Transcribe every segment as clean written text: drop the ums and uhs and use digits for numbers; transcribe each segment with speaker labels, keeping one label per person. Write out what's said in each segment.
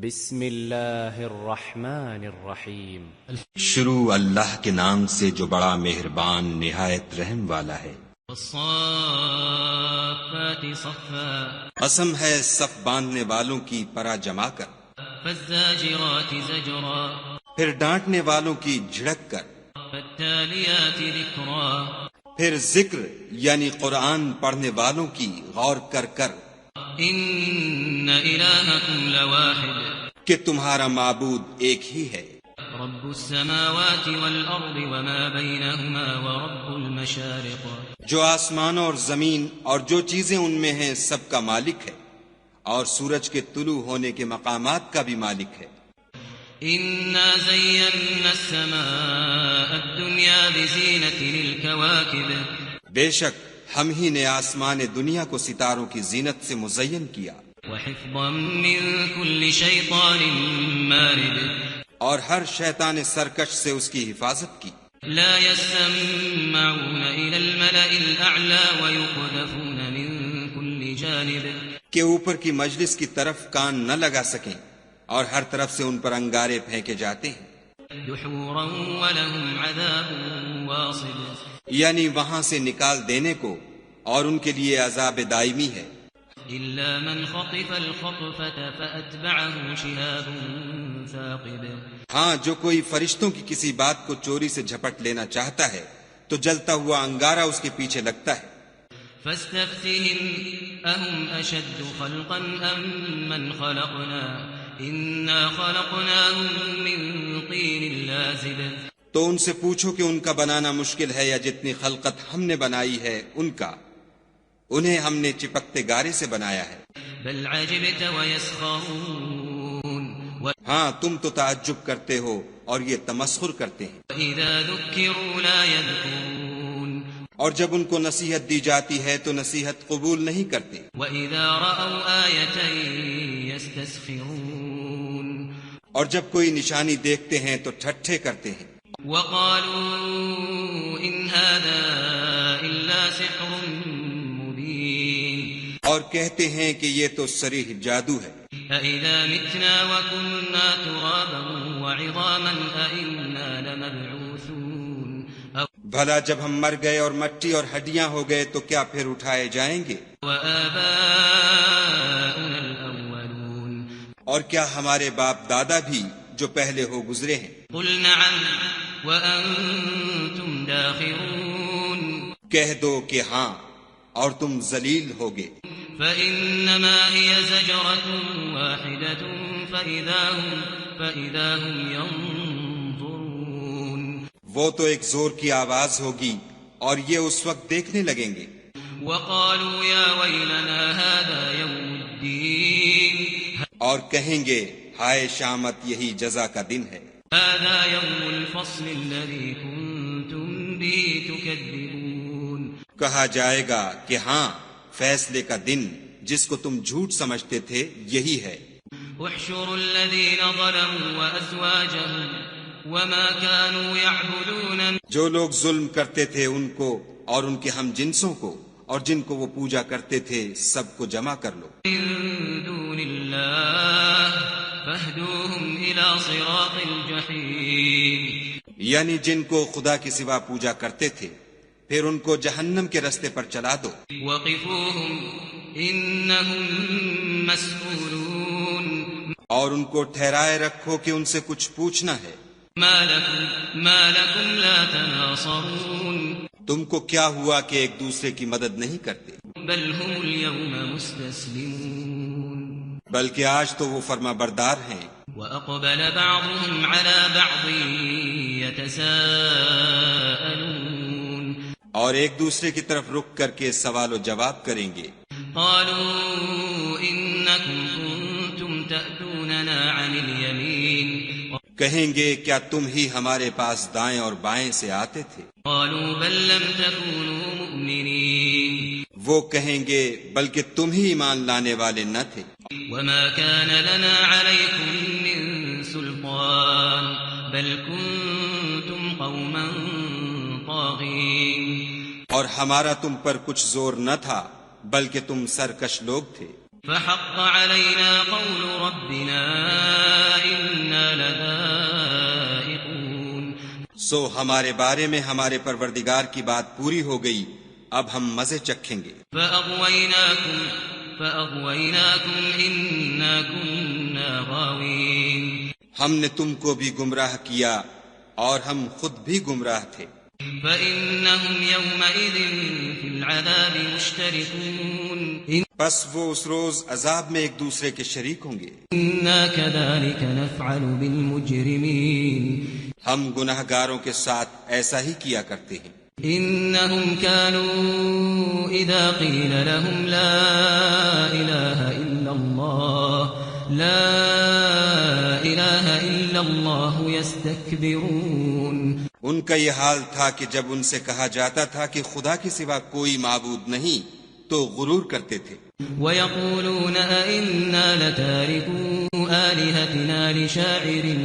Speaker 1: بسم اللہ الرحمن الرحیم
Speaker 2: شروع اللہ کے نام سے جو بڑا مہربان نہایت رحم والا ہے۔
Speaker 3: والصافات صفا،
Speaker 2: قسم ہے صف باندھنے والوں کی پرا جما کر،
Speaker 3: فالزاجرات زجرا،
Speaker 2: پھر ڈانٹنے والوں کی جھڑک کر،
Speaker 3: فالتالیات ذکرا،
Speaker 2: پھر ذکر یعنی قرآن پڑھنے والوں کی غور کر کر،
Speaker 3: ان الہکم لواحد،
Speaker 2: کہ تمہارا معبود ایک ہی ہے،
Speaker 3: رب السماوات والارض وما بینہما ورب المشارق،
Speaker 2: جو آسمانوں اور زمین اور جو چیزیں ان میں ہیں سب کا مالک ہے، اور سورج کے طلوع ہونے کے مقامات کا بھی مالک ہے۔
Speaker 3: انا زینا السماء الدنیا بزینۃ للکواکب،
Speaker 2: بے شک ہم ہی نے آسمان دنیا کو ستاروں کی زینت سے مزین کیا،
Speaker 3: وحفظا من کل شیطان مارد،
Speaker 2: اور ہر شیطان سرکش سے اس کی حفاظت کی،
Speaker 3: لا يسمعون إلى الملأ الأعلى ويقذفون من كل جانب،
Speaker 2: کہ اوپر کی مجلس کی طرف کان نہ لگا سکیں اور ہر طرف سے ان پر انگارے پھینکے جاتے ہیں،
Speaker 3: دحورا ولهم عذاب واصب،
Speaker 2: یعنی وہاں سے نکال دینے کو اور ان کے لیے عذاب دائمی ہے،
Speaker 3: إلا من خطف الخطفة فأتبعه شهاب ثاقب،
Speaker 2: ہاں جو کوئی فرشتوں کی کسی بات کو چوری سے جھپٹ لینا چاہتا ہے تو جلتا ہوا انگارہ اس کے پیچھے لگتا ہے۔
Speaker 3: فاستفتهم أهم أشد خلقا أم من خلقنا إنا خلقناهم من طين لازب،
Speaker 2: تو ان سے پوچھو کہ ان کا بنانا مشکل ہے یا جتنی خلقت ہم نے بنائی ہے ان کا، انہیں ہم نے چپکتے گارے سے بنایا ہے۔
Speaker 3: بل عجبت ويسخرون،
Speaker 2: ہاں تم تو تعجب کرتے ہو اور یہ تمسخر کرتے ہیں،
Speaker 3: وإذا ذكروا لا يذكرون،
Speaker 2: اور جب ان کو نصیحت دی جاتی ہے تو نصیحت قبول نہیں کرتے،
Speaker 3: وإذا رأوا آية يستسخرون،
Speaker 2: اور جب کوئی نشانی دیکھتے ہیں تو ٹھٹھے کرتے ہیں،
Speaker 3: وقالوا إن هذا إلا سحر مبين،
Speaker 2: اور کہتے ہیں کہ یہ تو صریح جادو ہے۔
Speaker 3: أإذا متنا وكنا ترابا وعظاما أإنا لمبعوثون،
Speaker 2: بھلا جب ہم مر گئے اور مٹی اور ہڈیاں ہو گئے تو کیا پھر اٹھائے جائیں گے؟
Speaker 3: وآباؤنا الأولون،
Speaker 2: اور کیا ہمارے باپ دادا بھی جو پہلے ہو گزرے ہیں؟
Speaker 3: قل نعم وأنتم داخرون،
Speaker 2: کہہ دو کہ ہاں اور تم ذلیل ہوگے،
Speaker 3: فإنما هي زجرة واحدة فإذا هم ينظرون،
Speaker 2: وہ تو ایک زور کی آواز ہوگی اور یہ اس وقت دیکھنے لگیں گے،
Speaker 3: وقالوا يا ويلنا هذا يوم الدين،
Speaker 2: اور کہیں گے ہائے شامت یہی جزا کا دن ہے،
Speaker 3: هذا يوم الفصل الذي كنتم به تكذبون،
Speaker 2: کہا جائے گا کہ ہاں فیصلے کا دن جس کو تم جھوٹ سمجھتے تھے یہی ہے۔
Speaker 3: احشروا الذين ظلموا وأزواجهم وما كانوا يعبدون،
Speaker 2: جو لوگ ظلم کرتے تھے ان کو اور ان کے ہم جنسوں کو اور جن کو وہ پوجا کرتے تھے سب کو جمع کر لو،
Speaker 3: من دون الله فاهدوهم إلى صراط الجحيم،
Speaker 2: یعنی جن کو خدا کے سوا پوجا کرتے تھے پھر ان کو جہنم کے رستے پر چلا دو،
Speaker 3: وقفوهم إنهم مسئولون،
Speaker 2: اور ان کو ٹھہرائے رکھو کہ ان سے کچھ پوچھنا ہے،
Speaker 3: ما لكم لا تناصرون،
Speaker 2: تم کو کیا ہوا کہ ایک دوسرے کی مدد نہیں کرتے؟
Speaker 3: بل هم اليوم مستسلمون،
Speaker 2: بلکہ آج تو وہ فرما بردار ہیں،
Speaker 3: وأقبل بعضهم على بعض يتساءلون،
Speaker 2: اور ایک دوسرے کی طرف رک کر کے سوال و جواب کریں گے،
Speaker 3: قالوا إنكم كنتم تأتوننا عن اليمين،
Speaker 2: کہیں گے کیا تم ہی ہمارے پاس دائیں اور بائیں سے آتے تھے؟
Speaker 3: قالوا بل لم تكونوا مؤمنين،
Speaker 2: وہ کہیں گے بلکہ تم ہی ایمان لانے والے نہ تھے،
Speaker 3: وما كان لنا عليكم من سلطان بل كنتم قوما طاغين،
Speaker 2: اور ہمارا تم پر کچھ زور نہ تھا بلکہ تم سرکش لوگ تھے،
Speaker 3: فحق علينا قول ربنا
Speaker 2: سو ہمارے بارے میں ہمارے پروردگار کی بات پوری ہو گئی، اب ہم مزے چکھیں گے۔
Speaker 3: فَأَغْوَيْنَاكُمْ إِنَّا كُنَّا غَاوِينَ
Speaker 2: ہم نے تم کو بھی گمراہ کیا اور ہم خود بھی گمراہ تھے۔
Speaker 3: فَإِنَّهُمْ يَوْمَئِذٍ فِي الْعَذَابِ مُشْتَرِكُونَ
Speaker 2: پس وہ اس روز عذاب میں ایک دوسرے کے شریک ہوں گے۔
Speaker 3: إِنَّا كَذَلِكَ نَفْعَلُ بِالْمُجْرِمِينَ
Speaker 2: ہم گناہ گاروں کے ساتھ ایسا ہی کیا کرتے ہیں۔
Speaker 3: إِنَّهُمْ كَانُوا إِذَا قِيلَ لَهُمْ لَا إِلَهَ إِلَّا اللَّهُ يَسْتَكْبِرُونَ
Speaker 2: ان کا یہ حال تھا کہ جب ان سے کہا جاتا تھا کہ خدا کے سوا کوئی معبود نہیں تو غرور کرتے تھے۔
Speaker 3: وَيَقُولُونَ أَإِنَّا لَتَارِكُو آلِهَتِنَا لِشَاعِرٍ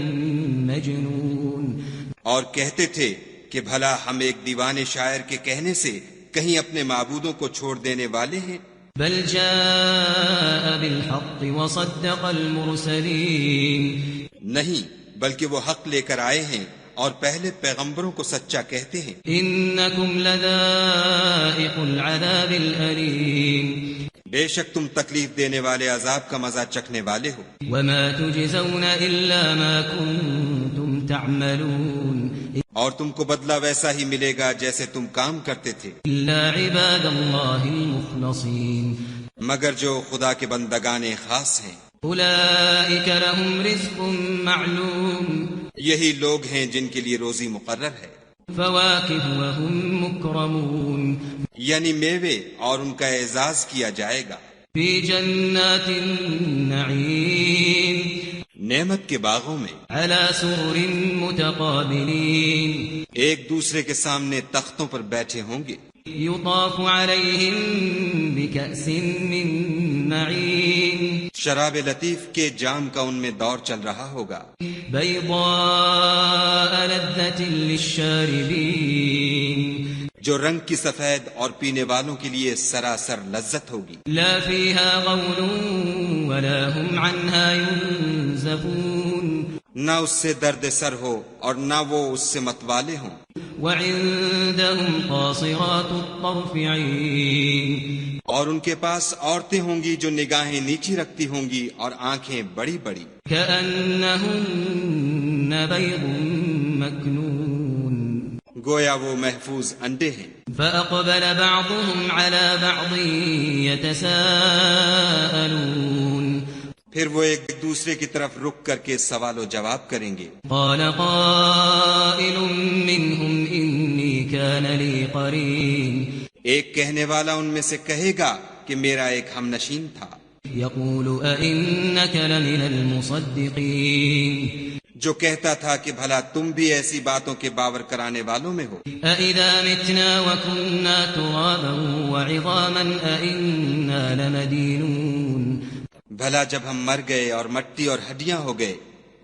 Speaker 3: مَجْنُونَ
Speaker 2: اور کہتے تھے کہ بھلا ہم ایک دیوانے شاعر کے کہنے سے کہیں اپنے معبودوں کو چھوڑ دینے والے ہیں؟
Speaker 3: بل جاء بالحق وصدق المرسلین
Speaker 2: نہیں، بلکہ وہ حق لے کر آئے ہیں اور پہلے پیغمبروں کو سچا کہتے ہیں۔
Speaker 3: انکم لذائق العذاب الالیم
Speaker 2: بے شک تم تکلیف دینے والے عذاب کا مزہ چکھنے والے ہو۔
Speaker 3: وما تجزون الا ما کنتم تعملون
Speaker 2: اور تم کو بدلہ ویسا ہی ملے گا جیسے تم کام کرتے تھے،
Speaker 3: الا عباد اللہ المخلصین
Speaker 2: مگر جو خدا کے بندگان خاص ہیں۔
Speaker 3: اولئک لهم رزق معلوم
Speaker 2: یہی لوگ ہیں جن کے لیے روزی مقرر ہے۔
Speaker 3: فواکہ وهم مکرمون
Speaker 2: یعنی میوے، اور ان کا اعزاز کیا جائے گا۔
Speaker 3: فی جنات النعیم
Speaker 2: نعمت کے باغوں میں،
Speaker 3: علی سرر متقابلین
Speaker 2: ایک دوسرے کے سامنے تختوں پر بیٹھے ہوں گے۔
Speaker 3: یطاف علیہم بکأس من معین
Speaker 2: شراب لطیف کے جام کا ان میں دور چل رہا ہوگا۔
Speaker 3: بیضاء لذۃ للشاربین
Speaker 2: جو رنگ کی سفید اور پینے والوں کے لیے سراسر لذت ہوگی۔
Speaker 3: لا فیہا غول ولا هم عنہا ينزفون
Speaker 2: نہ اس سے درد سر ہو اور نہ وہ اس سے متوالے ہوں۔
Speaker 3: وعندهم قاصرات الطرف عین
Speaker 2: اور ان کے پاس عورتیں ہوں گی جو نگاہیں نیچی رکھتی ہوں گی اور آنکھیں بڑی بڑی۔
Speaker 3: كأنهن بيض مكنون
Speaker 2: گویا وہ محفوظ انڈے ہیں۔
Speaker 3: فأقبل بعضهم على بعض يتساءلون
Speaker 2: پھر وہ ایک دوسرے کی طرف رک کر کے سوال و جواب کریں گے۔
Speaker 3: قال قائل منهم إني كان لي قرين
Speaker 2: ایک کہنے والا ان میں سے کہے گا کہ میرا ایک ہم نشین تھا۔
Speaker 3: يقول أئنك لمن المصدقين
Speaker 2: جو کہتا تھا کہ بھلا تم بھی ایسی باتوں کے باور کرانے والوں میں ہو۔
Speaker 3: أئذا متنا وكنا ترابا وعظاما أئنا لمدينون
Speaker 2: بھلا جب ہم مر گئے اور مٹی اور ہڈیاں ہو گئے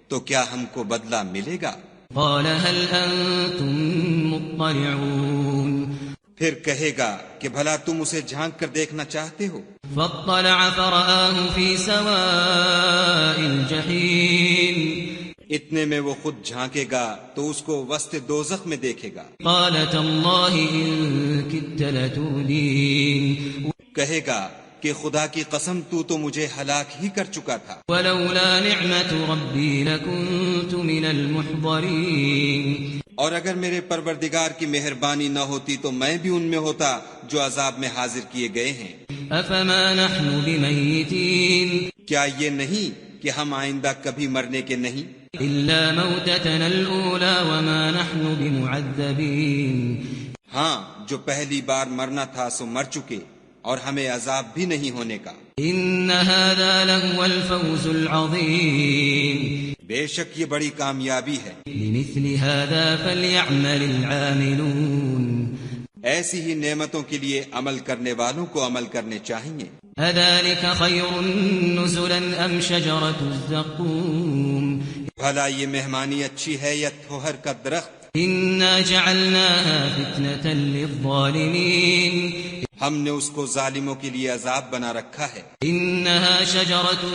Speaker 2: تو کیا ہم کو بدلہ ملے گا؟
Speaker 3: قال هل أنتم مطلعون
Speaker 2: پھر کہے گا کہ بھلا تم اسے جھانک کر دیکھنا چاہتے ہو؟
Speaker 3: فاطلع فرآه في سواء الجحيم
Speaker 2: اتنے میں وہ خود جھانکے گا تو اس کو وسط دوزخ میں دیکھے گا۔
Speaker 3: قال تالله إن كدت لتردين
Speaker 2: کہے گا کہ خدا کی قسم تو مجھے ہلاک ہی کر چکا تھا۔
Speaker 3: ولولا نعمة ربي لكنت من المحضرين
Speaker 2: اور اگر میرے پروردگار کی مہربانی نہ ہوتی تو میں بھی ان میں ہوتا جو عذاب میں حاضر کیے گئے ہیں۔
Speaker 3: أفما نحن بميتين
Speaker 2: کیا یہ نہیں کہ ہم آئندہ کبھی مرنے کے نہیں؟
Speaker 3: إلا موتتنا الأولى وما نحن بمعذبين
Speaker 2: ہاں، جو پہلی بار مرنا تھا سو مر چکے اور ہمیں عذاب بھی نہیں ہونے کا۔
Speaker 3: إن هذا لهو الفوز العظيم
Speaker 2: بے شک یہ بڑی کامیابی ہے۔
Speaker 3: لمثل هذا فليعمل العاملون
Speaker 2: ایسی ہی نعمتوں کے لیے عمل کرنے والوں کو عمل کرنے چاہیے۔
Speaker 3: أذلك خير نزلا أم شجرة الزقوم
Speaker 2: بھلا یہ مہمانی اچھی ہے یا تھوہر کا درخت؟
Speaker 3: إنا جعلناها فتنة للظالمين
Speaker 2: ہم نے اس کو ظالموں کے لیے عذاب بنا رکھا ہے۔
Speaker 3: إنها شجرة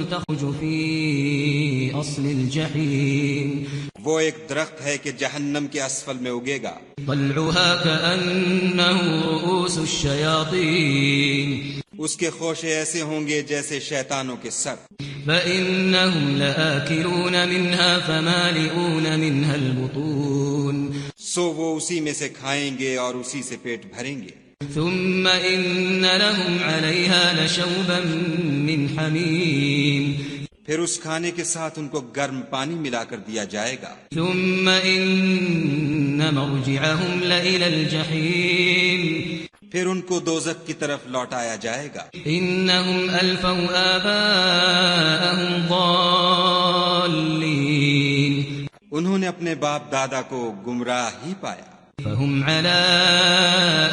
Speaker 3: تخرج في
Speaker 4: أصل الجحيم
Speaker 2: وہ ایک درخت ہے کہ جہنم کے اسفل میں اگے گا،
Speaker 4: طلعها كأنه رؤوس الشياطين
Speaker 2: اس کے خوشے ایسے ہوں گے جیسے شیطانوں کے سر،
Speaker 4: فإنهم لآكلون منها فمالئون منها البطون
Speaker 2: سو وہ اسی میں سے کھائیں گے اور اسی سے پیٹ بھریں گے،
Speaker 4: ثم إن لهم عليها لشوبا من حميم
Speaker 2: پھر اس کھانے کے ساتھ ان کو گرم پانی ملا کر دیا جائے گا،
Speaker 4: ثم إن مرجعهم لإلى الجحيم
Speaker 2: پھر ان کو دوزخ کی طرف لوٹایا جائے گا،
Speaker 4: إنهم ألفوا آباءهم ضالين
Speaker 2: انہوں نے اپنے باپ دادا کو گمراہ ہی پایا،
Speaker 4: فهم على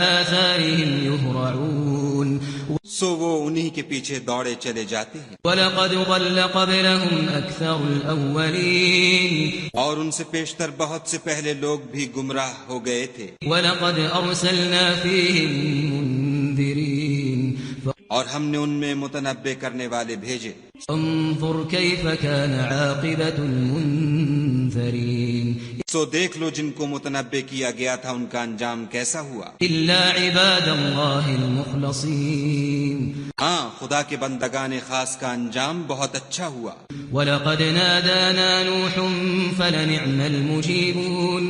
Speaker 4: آثارهم يهرعون
Speaker 2: سو وہ انہی کے پیچھے دوڑے چلے جاتے ہیں،
Speaker 4: وَلَقَدْ ضَلَّ قَبْلَهُمْ أَكْثَرُ الْأَوَّلِينَ
Speaker 2: اور ان سے پیشتر بہت سے پہلے لوگ بھی گمراہ ہو گئے تھے،
Speaker 4: وَلَقَدْ أَرْسَلْنَا فِيهِمْ مُنذِرِينَ
Speaker 2: اور ہم نے ان میں متنبع کرنے والے بھیجے،
Speaker 4: انظر كيف كان عاقبة المنذرين
Speaker 2: سو دیکھ لو جن کو متنبع کیا گیا تھا ان کا انجام کیسا ہوا،
Speaker 4: إلا عباد الله المخلصين
Speaker 2: ہاں خدا کے بندگان خاص کا انجام بہت اچھا ہوا،
Speaker 4: وَلَقَدْ نَادَانَا نُوحٌ فَلَنِعْمَ الْمُجِيبُونَ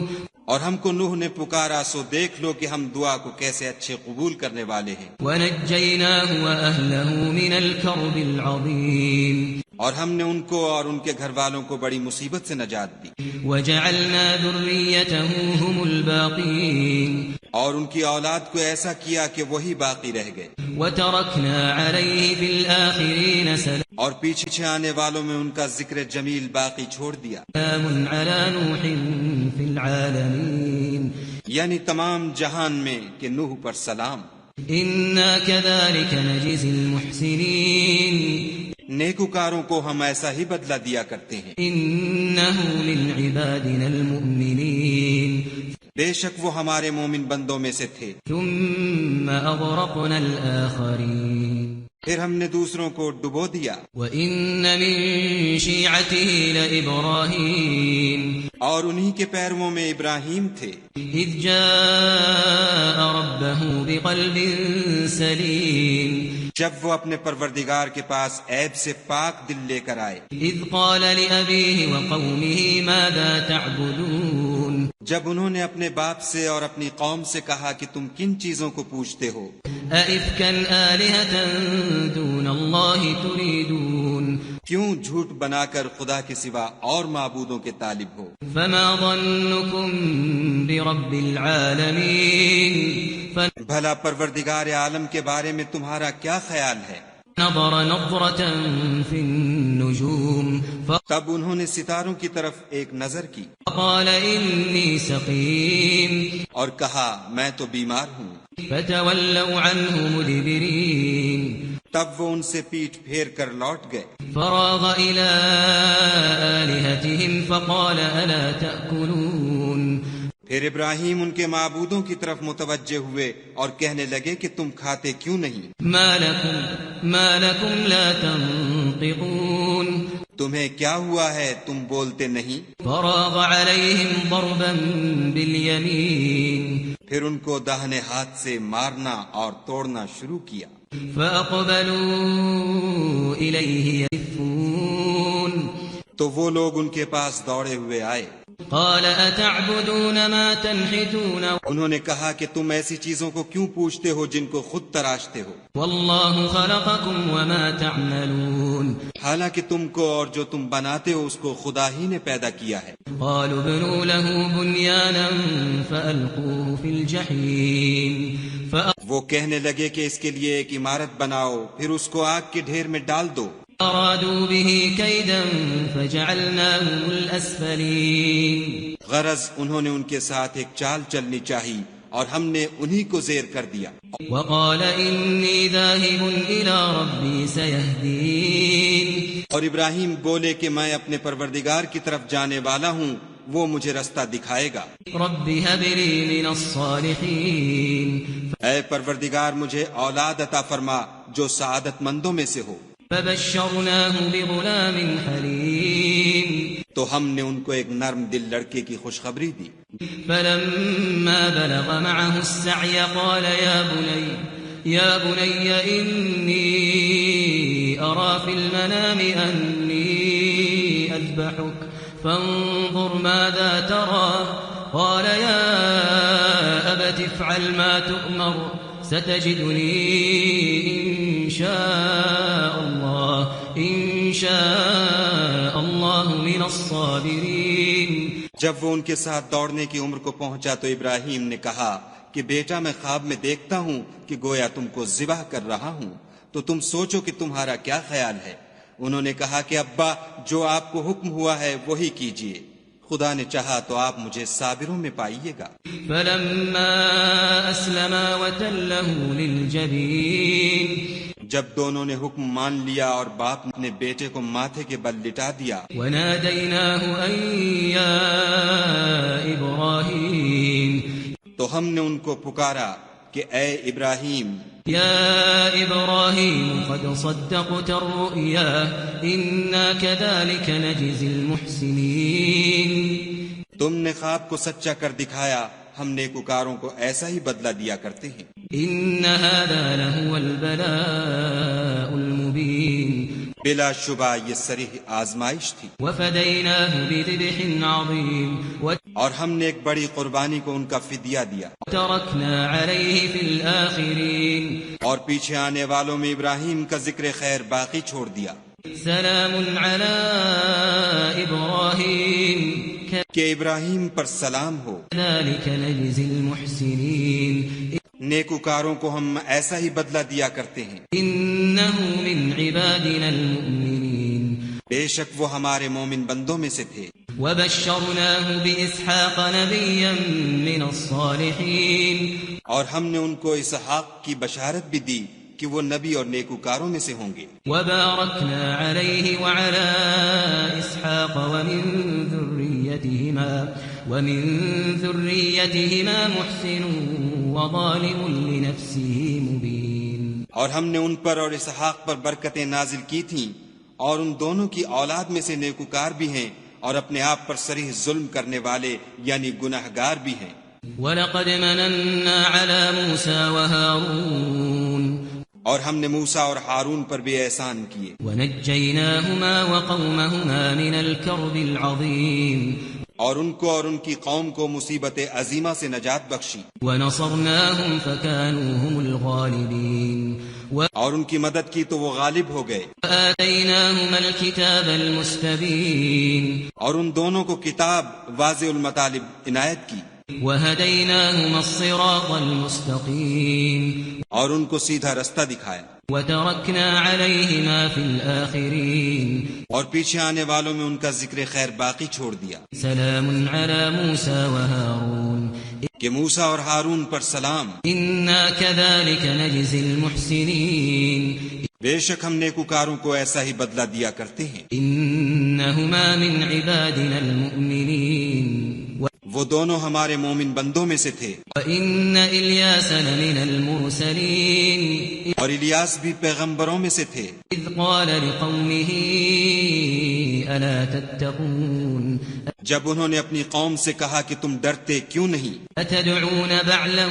Speaker 2: اور ہم کو نوح نے پکارا سو دیکھ لو کہ ہم دعا کو کیسے اچھے قبول کرنے والے ہیں،
Speaker 4: وَنَجَّيْنَاهُ وَأَهْلَهُ مِنَ الْكَرْبِ الْعَظِيمِ
Speaker 2: اور ہم نے ان کو اور ان کے گھر والوں کو بڑی مصیبت سے نجات دی،
Speaker 4: وَجَعَلْنَا ذُرِّيَّتَهُ هُمُ الْبَاقِينَ
Speaker 2: اور ان کی اولاد کو ایسا کیا کہ وہی باقی رہ گئے،
Speaker 4: وَتَرَكْنَا عَلَيْهِ فِي الْآخِرِينَ
Speaker 2: اور پیچھے آنے والوں میں ان کا ذکر جمیل باقی چھوڑ دیا،
Speaker 4: سَلَامٌ عَلَى نُوحٍ فِي الْعَالَمِينَ
Speaker 2: یعنی تمام جہان میں کہ نوح پر سلام،
Speaker 4: إِنَّا كَذَلِكَ نَجْزِي الْمُحْسِنِينَ
Speaker 2: نیکوکاروں کو ہم ایسا ہی بدلہ دیا کرتے ہیں،
Speaker 4: إِنَّهُ مِنْ عِبَادِنَا الْمُؤْمِنِينَ
Speaker 2: بے شک وہ ہمارے مومن بندوں میں سے تھے،
Speaker 4: ثُمَّ أَغْرَقْنَا الْآخَرِينَ
Speaker 2: پھر ہم نے دوسروں کو ڈبو دیا،
Speaker 4: وَإِنَّ مِن شِيعَتِهِ لَإِبْرَاهِيمَ
Speaker 2: اور انہی کے پیرووں میں ابراہیم تھے،
Speaker 4: إِذْ جَاءَ رَبَّهُ بِقَلْبٍ سَلِيمٍ
Speaker 2: جب وہ اپنے پروردگار کے پاس عیب سے پاک دل لے کر آئے،
Speaker 4: إِذْ قَالَ لِأَبِيهِ وَقَوْمِهِ مَاذَا تَعْبُدُونَ
Speaker 2: جب انہوں نے اپنے باپ سے اور اپنی قوم سے کہا کہ تم کن چیزوں کو پوچھتے ہو،
Speaker 4: أَئِفْكًا آلِهَةً دُونَ اللَّهِ تُرِيدُونَ
Speaker 2: کیوں جھوٹ بنا کر خدا کے سوا اور معبودوں کے طالب ہو،
Speaker 4: فَمَا ظَنُّكُمْ بِرَبِّ الْعَالَمِينَ
Speaker 2: بھلا پروردگار عالم کے بارے میں تمہارا کیا خیال ہے؟
Speaker 4: فَنَظَرَ نَظْرَةً فِي النُّجُومِ
Speaker 2: تب انہوں نے ستاروں کی طرف ایک نظر کی
Speaker 4: فَقَالَ إِنِّي سَقِيمٌ
Speaker 2: اور کہا میں تو بیمار ہوں،
Speaker 4: فَتَوَلَّوْا عَنْهُ مُدْبِرِينَ
Speaker 2: تب وہ ان سے پیٹھ پھیر کر لوٹ گئے،
Speaker 4: فراغ إلى آلهتهم فقال ألا تأكلون
Speaker 2: پھر ابراہیم ان کے معبودوں کی طرف متوجہ ہوئے اور کہنے لگے کہ تم کھاتے کیوں نہیں،
Speaker 4: ما لكم لا تنطقون
Speaker 2: تمہیں کیا ہوا ہے تم بولتے نہیں،
Speaker 4: فراغ عليهم ضربا باليمين
Speaker 2: پھر ان کو داہنے ہاتھ سے مارنا اور توڑنا شروع کیا،
Speaker 4: فأقبلوا إليه يزفون
Speaker 2: تو وہ لوگ ان کے پاس دوڑے ہوئے آئے،
Speaker 4: قال أتعبدون ما تنحتون
Speaker 2: انہوں نے کہا کہ تم ایسی چیزوں کو کیوں پوچھتے ہو جن کو خود تراشتے ہو،
Speaker 4: والله خلقكم وما تعملون
Speaker 2: حالانکہ تم کو اور جو تم بناتے ہو اس کو خدا ہی نے پیدا کیا ہے،
Speaker 4: قالوا ابنوا له بنيانا فألقوه في الجحيم
Speaker 2: وہ کہنے لگے کہ اس کے لیے ایک عمارت بناؤ پھر اس کو آگ کے ڈھیر میں ڈال دو،
Speaker 4: أرادوا به كيدا فجعلناهم الأسفلين
Speaker 2: غرض انہوں نے ان کے ساتھ ایک چال چلنی چاہی اور ہم نے انہی کو زیر کر دیا،
Speaker 4: وقال إني ذاهب إلى ربي سيهدين
Speaker 2: اور ابراہیم بولے کہ میں اپنے پروردگار کی طرف جانے والا ہوں، وہ مجھے رستہ دکھائے گا،
Speaker 4: رب هب لي من الصالحين
Speaker 2: اے پروردگار مجھے اولاد عطا فرما جو سعادت مندوں میں سے ہو،
Speaker 4: فبشرناه بغلام حليم
Speaker 2: تو ہم نے ان کو ایک نرم دل لڑکے کی خوشخبری دی.
Speaker 4: فلما بلغ معه السعي قال يا بني إني أرى في المنام أني أذبحك فانظر ماذا ترى قال يا أبت افعل ما تؤمر ستجدني إن شاء الله من الصابرين.
Speaker 2: جب وہ ان کے ساتھ دوڑنے کی عمر کو پہنچا تو ابراہیم نے کہا کہ بیٹا میں خواب میں دیکھتا ہوں کہ گویا تم کو ذبح کر رہا ہوں، تو تم سوچو کہ تمہارا کیا خیال ہے. انہوں نے کہا کہ ابا جو آپ کو حکم ہوا ہے وہی کیجئے، خدا نے چاہا تو آپ مجھے صابروں میں پائیے گا.
Speaker 4: فلما أسلما وتله للجبين
Speaker 2: جب دونوں نے حکم مان لیا اور باپ نے بیٹے کو ماتھے کے بل لٹا دیا،
Speaker 4: وناديناه أن يا إبراهيم
Speaker 2: تو ہم نے ان کو پکارا کہ اے ابراہیم.
Speaker 4: يا إبراهيم قد صدقت الرؤيا إنا كذلك نجزي المحسنين.
Speaker 2: تم نے خواب کو سچا کر دکھایا، ہم نیکوکاروں کو ایسا ہی بدلہ دیا کرتے ہیں.
Speaker 4: إن هذا لهو البلاء المبين.
Speaker 2: بلا شبہ یہ صریح آزمائش تھی.
Speaker 4: وفديناه بذبح عظيم
Speaker 2: اور ہم نے ایک بڑی قربانی کو ان کا فدیہ دیا،
Speaker 4: وتركنا عليه في الآخرين.
Speaker 2: اور پیچھے آنے والوں میں ابراہیم کا ذکر خیر باقی چھوڑ دیا.
Speaker 4: سلام على إبراهيم
Speaker 2: کہ ابراہیم پر سلام ہو.
Speaker 4: كذلك نجزي المحسنين.
Speaker 2: نیکوکاروں کو ہم ایسا ہی بدلہ دیا کرتے ہیں.
Speaker 4: إنه من عبادنا المؤمنين.
Speaker 2: بے شک وہ ہمارے مومن بندوں میں سے تھے.
Speaker 4: وبشرناه بإسحاق نبيا من الصالحين.
Speaker 2: اور ہم نے ان کو اسحاق کی بشارت بھی دی کہ وہ نبی اور نیکوکاروں میں سے ہوں گے.
Speaker 4: وباركنا عليه وعلى إسحاق ومن ذريتهما محسن وظالم لنفسه مبين.
Speaker 2: اور ہم نے ان پر اور اسحاق پر برکتیں نازل کی تھیں، اور ان دونوں کی اولاد میں سے نیکوکار بھی ہیں اور اپنے آپ پر صریح ظلم کرنے والے یعنی گناہگار بھی ہیں.
Speaker 4: وَلَقَدْ مَنَنَّا عَلَى مُوسَى وَهَارُونَ.
Speaker 2: اور ہم نے موسیٰ اور ہارون پر بھی احسان کیے.
Speaker 4: وَنَجَّيْنَاهُمَا وَقَوْمَهُمَا مِنَ الْكَرْبِ الْعَظِيمِ.
Speaker 2: اور ان کو اور ان کی قوم کو مصیبت عظیمہ سے نجات بخشی.
Speaker 4: وَنَصَرْنَاهُمْ فَكَانُوا هُمُ الْغَالِبِينَ.
Speaker 2: اور ان کی مدد کی تو وہ غالب ہو گئے.
Speaker 4: وَآتَيْنَاهُمَا الْكِتَابَ الْمُسْتَبِينَ.
Speaker 2: اور ان دونوں کو کتاب واضح المطالب عنایت کی.
Speaker 4: وَهَدَيْنَاهُمَا الصِّرَاطَ الْمُسْتَقِيمَ.
Speaker 2: اور ان کو سیدھا رستہ دکھایا.
Speaker 4: وَتَرَكْنَا عَلَيْهِمَا فِي الْآخِرِينَ.
Speaker 2: اور پیچھے آنے والوں میں ان کا ذکر خیر باقی چھوڑ دیا.
Speaker 4: سلام علی موسیٰ وہارون.
Speaker 2: کہ موسیٰ اور ہارون پر سلام.
Speaker 4: انا كذلك نجزي المحسنين.
Speaker 2: بے شک ہم نیکوکاروں کو ایسا ہی بدلہ دیا کرتے ہیں.
Speaker 4: انہما من عبادنا المؤمنین.
Speaker 2: وہ دونوں ہمارے مومن بندوں میں سے تھے.
Speaker 4: وَإِنَّ إِلْيَاسَ لَمِنَ الْمُرْسَلِينَ.
Speaker 2: اور الیاس بھی پیغمبروں میں سے تھے.
Speaker 4: اذ قال لقومه ألا تتقون.
Speaker 2: جب انہوں نے اپنی قوم سے کہا کہ تم ڈرتے کیوں نہیں.
Speaker 4: أتدعون بعلا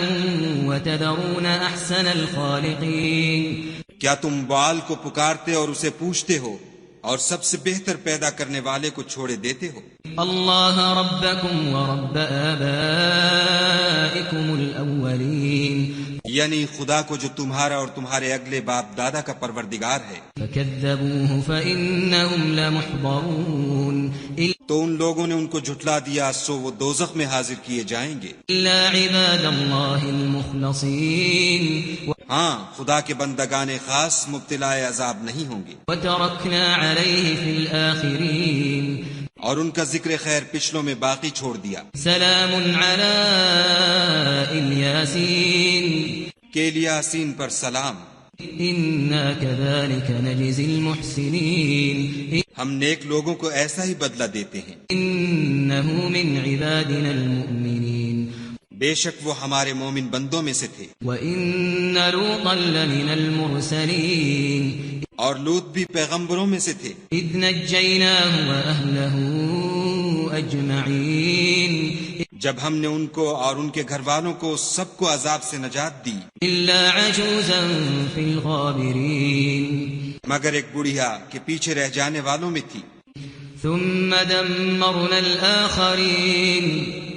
Speaker 4: وتذرون أحسن الخالقين.
Speaker 2: کیا تم بعال کو پکارتے اور اسے پوچھتے ہو اور سب سے بہتر پیدا کرنے والے کو چھوڑے دیتے ہو.
Speaker 4: اللہ ربکم ورب آبائکم الاولین.
Speaker 2: یعنی خدا کو جو تمہارا اور تمہارے اگلے باپ دادا کا پروردگار ہے.
Speaker 4: فکذبوه فإنهم لمحضرون.
Speaker 2: تو ان لوگوں نے ان کو جھٹلا دیا سو وہ دوزخ میں حاضر کیے جائیں گے.
Speaker 4: الا عباد اللہ المخلصین.
Speaker 2: ہاں خدا کے بندگان خاص مبتلا عذاب نہیں ہوں گے.
Speaker 4: وترکنا علیہ فی الآخرین.
Speaker 2: اور ان کا ذکر خیر پچھلوں میں باقی چھوڑ دیا.
Speaker 4: سلام علی الیاسین.
Speaker 2: کہ الیاسین پر سلام.
Speaker 4: انا كذلك نجزي المحسنين.
Speaker 2: ہم نیک لوگوں کو ایسا ہی بدلہ دیتے ہیں.
Speaker 4: انه من عبادنا المؤمنين.
Speaker 2: بے شک وہ ہمارے مومن بندوں میں سے تھے.
Speaker 4: وَإِنَّ لُوطًا لَمِنَ الْمُرْسَلِينَ.
Speaker 2: اور لوط بھی پیغمبروں میں سے تھے.
Speaker 4: إِذْ نَجَّيْنَاهُ وَأَهْلَهُ أجمعين
Speaker 2: جب ہم نے ان کو اور ان کے گھر والوں کو سب کو عذاب سے نجات دی
Speaker 4: إلا عجوزا في الغابرين
Speaker 2: مگر ایک بڑھیا کہ پیچھے رہ جانے والوں میں تھی.
Speaker 4: ثم دمرنا الآخرين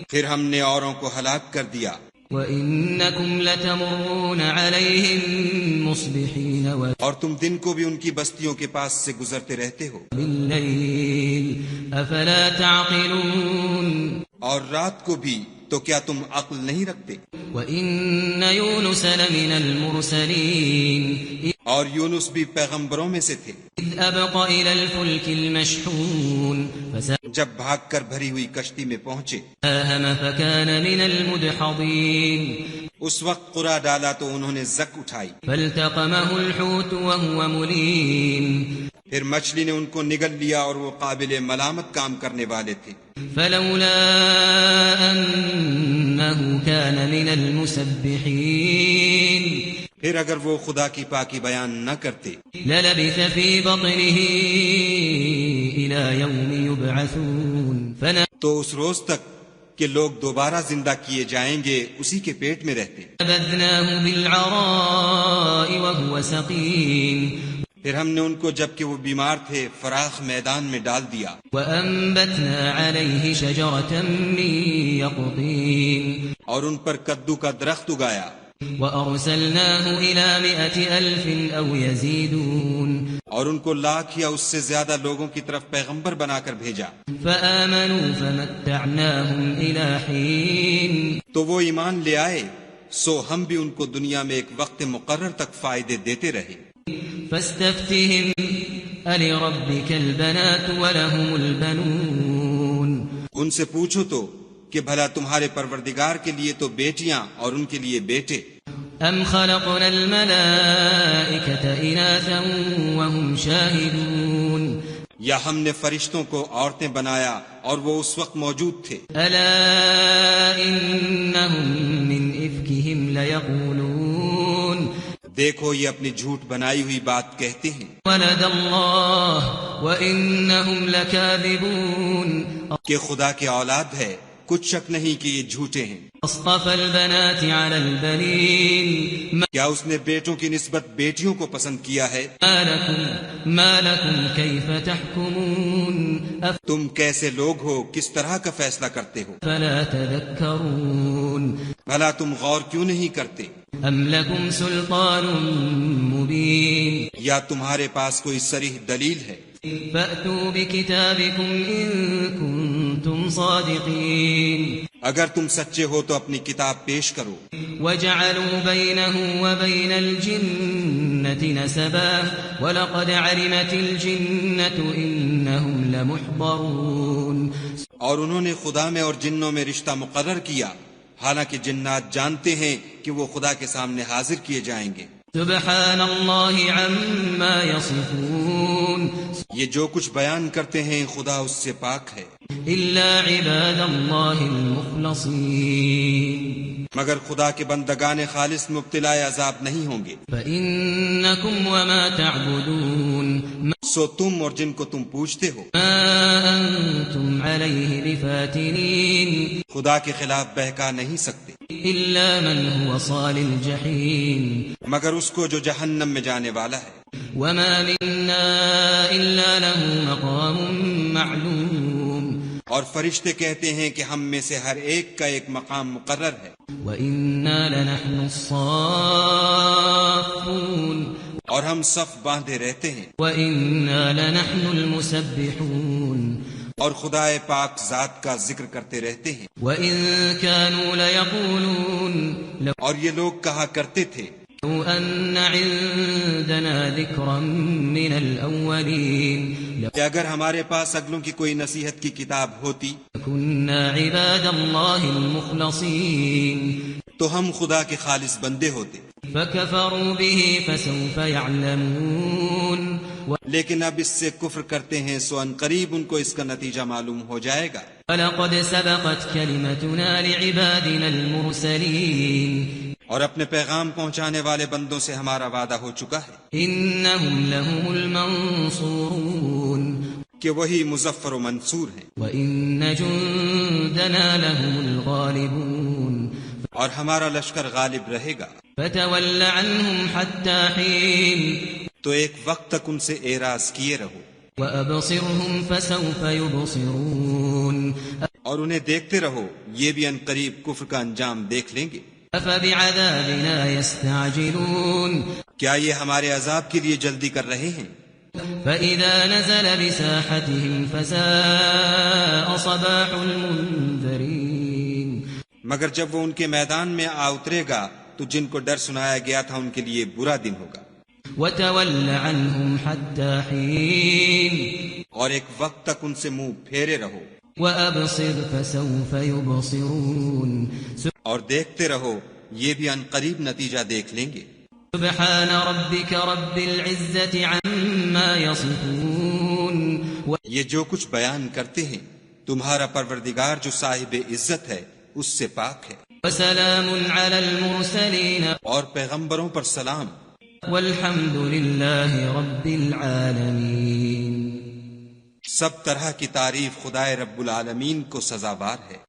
Speaker 2: پھر ہم نے اوروں کو ہلاک کر دیا.
Speaker 4: وَإِنَّكُمْ لَتَمُرُّونَ عَلَيْهِمْ مُصْبِحِينَ
Speaker 2: اور تم دن کو بھی ان کی بستیوں کے پاس سے گزرتے رہتے ہو
Speaker 4: وَبِاللَّيْلِ أَفَلَا تَعْقِلُونَ
Speaker 2: اور رات کو بھی، تو کیا تم عقل نہیں رکھتے؟
Speaker 4: وَإِنَّ يُونُسَ لَمِنَ الْمُرْسَلِينَ
Speaker 2: اور یونس بھی پیغمبروں میں سے تھے
Speaker 4: إِذْ أَبَقَ إِلَى الْفُلْكِ الْمَشْحُونِ
Speaker 2: جب بھاگ کر بھری ہوئی کشتی میں پہنچے.
Speaker 4: فَسَاهَمَ فَكَانَ مِنَ الْمُدْحَضِينَ
Speaker 2: اس وقت قرعہ ڈالا تو انہوں نے زک اٹھائی.
Speaker 4: فَالْتَقَمَهُ الْحُوتُ وَهُوَ مُلِيمٌ
Speaker 2: پھر مچھلی نے ان کو نگل لیا اور وہ قابل ملامت کام کرنے والے تھے.
Speaker 4: فلولا أنه كان من المسبحين
Speaker 2: پھر اگر وہ خدا کی پاکی بیان نہ کرتے
Speaker 4: للبث في بطنه إلى يوم يبعثون
Speaker 2: تو اس روز تک کہ لوگ دوبارہ زندہ کیے جائیں گے اسی کے پیٹ میں رہتے.
Speaker 4: فنبذناه بالعراء وهو سقيم
Speaker 2: پھر ہم نے ان کو جبکہ وہ بیمار تھے فراخ میدان میں ڈال دیا.
Speaker 4: وأنبتنا عليه شجرة من يقطين
Speaker 2: اور ان پر کدو کا درخت اگایا.
Speaker 4: وأرسلناه إلى 100,000 أو يزيدون
Speaker 2: اور ان کو لاکھ یا اس سے زیادہ لوگوں کی طرف پیغمبر بنا کر بھیجا.
Speaker 4: فآمنوا فمتعناهم إلى حين
Speaker 2: تو وہ ایمان لے آئے، سو ہم بھی ان کو دنیا میں ایک وقت مقرر تک فائدے دیتے رہے.
Speaker 4: فاستفتهم ألربك البنات ولهم البنون
Speaker 2: ان سے پوچھو تو کہ بھلا تمہارے پروردگار کے لیے تو بیٹیاں اور ان کے لیے بیٹے.
Speaker 4: أم خلقنا الملائكة إناثا وهم شاهدون
Speaker 2: یا ہم نے فرشتوں کو عورتیں بنایا اور وہ اس وقت موجود تھے.
Speaker 4: ألا إنهم من إفكهم ليقولون
Speaker 2: دیکھو یہ اپنی جھوٹ بنائی ہوئی بات کہتے ہیں.
Speaker 4: ولد الله وإنهم لكاذبون
Speaker 2: کہ خدا کی اولاد ہے، کچھ شک نہیں کہ یہ جھوٹے ہیں.
Speaker 4: اصطفى البنات على البنين
Speaker 2: کیا اس نے بیٹوں کی نسبت بیٹیوں کو پسند کیا ہے؟
Speaker 4: ما لكم كيف تحكمون
Speaker 2: تم کیسے لوگ ہو، کس طرح کا فیصلہ کرتے ہو؟
Speaker 4: فلا تذكرون
Speaker 2: بھلا تم غور کیوں نہیں کرتے؟
Speaker 4: ام لكم سلطان مبين
Speaker 2: یا تمہارے پاس کوئی صریح دلیل ہے؟
Speaker 4: فأتوا بكتابكم إن كنتم صادقين
Speaker 2: اگر تم سچے ہو تو اپنی کتاب پیش کرو.
Speaker 4: وجعلوا بينه وبين الجنة نسبا ولقد علمت الجنة إنهم لمحضرون
Speaker 2: اور انہوں نے خدا میں اور جنوں میں رشتہ مقرر کیا، حالانکہ جنات جانتے ہیں کہ وہ خدا کے سامنے حاضر کیے جائیں گے.
Speaker 4: سبحان الله عما يصفون
Speaker 2: یہ جو کچھ بیان کرتے ہیں خدا اس سے پاک ہے.
Speaker 4: إلا عباد الله المخلصين
Speaker 2: مگر خدا کے بندگان خالص مبتلا عذاب نہیں ہوں گے.
Speaker 4: فإنكم وما تعبدون
Speaker 2: سو تم اور جن کو تم پوچھتے ہو
Speaker 4: ما أنتم عليه بفاتنين
Speaker 2: خدا کے خلاف بہکا نہیں سکتے
Speaker 4: إلا من هو صال الجحيم
Speaker 2: مگر اس کو جو جہنم میں جانے والا ہے.
Speaker 4: وما منا إلا له مقام معلوم
Speaker 2: اور فرشتے کہتے ہیں کہ ہم میں سے ہر ایک کا ایک مقام مقرر ہے.
Speaker 4: وإنا لنحن الصافون
Speaker 2: اور ہم صف باندھے رہتے ہیں.
Speaker 4: وإنا لنحن المسبحون
Speaker 2: اور خدا پاک ذات کا ذکر کرتے رہتے ہیں.
Speaker 4: وإن كانوا ليقولون
Speaker 2: اور یہ لوگ کہا کرتے تھے
Speaker 4: لو أن عندنا ذكرا من الأولين
Speaker 2: کہ اگر ہمارے پاس اگلوں کی کوئی نصیحت کی کتاب ہوتی
Speaker 4: لكنا عباد الله المخلصين
Speaker 2: تو ہم خدا کے خالص بندے ہوتے.
Speaker 4: فكفروا به فسوف يعلمون
Speaker 2: لیکن اب اس سے کفر کرتے ہیں سو ان قریب ان کو اس کا نتیجہ معلوم ہو جائے گا.
Speaker 4: ولقد سبقت كلمتنا لعبادنا المرسلين
Speaker 2: اور اپنے پیغام پہنچانے والے بندوں سے ہمارا وعدہ ہو چکا ہے
Speaker 4: إنهم لهم المنصورون
Speaker 2: کہ وہی مظفر و منصور ہیں،
Speaker 4: وَإِنَّ جُندَنَا لَهُمُ الْغَالِبُونَ
Speaker 2: اور ہمارا لشکر غالب رہے گا۔
Speaker 4: فَتَوَلَّ عَنْهُمْ حَتَّى حِينٍ
Speaker 2: تو ایک وقت تک ان سے اعراض کیے رہو،
Speaker 4: وَأَبْصِرْهُمْ فَسَوْفَ يُبْصِرُونَ
Speaker 2: اور انہیں دیکھتے رہو، یہ بھی ان قریب کفر کا انجام دیکھ لیں گے۔
Speaker 4: أَفَبِعَذَابِنَا يَسْتَعْجِلُونَ
Speaker 2: کیا یہ ہمارے عذاب کے لیے جلدی کر رہے ہیں؟
Speaker 4: فَإِذَا نَزَلَ بِسَاحَتِهِمْ فَسَاءَ صَبَاحُ الْمُنذَرِينَ
Speaker 2: مگر جب وہ ان کے میدان میں آ اترے گا تو جن کو ڈر سنایا گیا تھا ان کے لیے برا دن ہوگا۔
Speaker 4: وَتَوَلَّ عَنْهُمْ حَتَّى حِينٍ
Speaker 2: اور ایک وقت تک ان سے منہ پھیرے رہو،
Speaker 4: وَأَبْصِرْ فَسَوْفَ يُبْصِرُونَ
Speaker 2: اور دیکھتے رہو، یہ بھی ان قریب نتیجہ دیکھ لیں گے۔
Speaker 4: سبحان ربك رب العزة عما يصفون
Speaker 2: یہ جو کچھ بیان کرتے ہیں تمہارا پروردگار جو صاحب عزت ہے اس سے پاک ہے،
Speaker 4: وسلام على المرسلين
Speaker 2: اور پیغمبروں پر سلام،
Speaker 4: والحمد لله رب العالمين۔
Speaker 2: سب طرح کی تعریف خدائے رب العالمین کو سزاوار ہے۔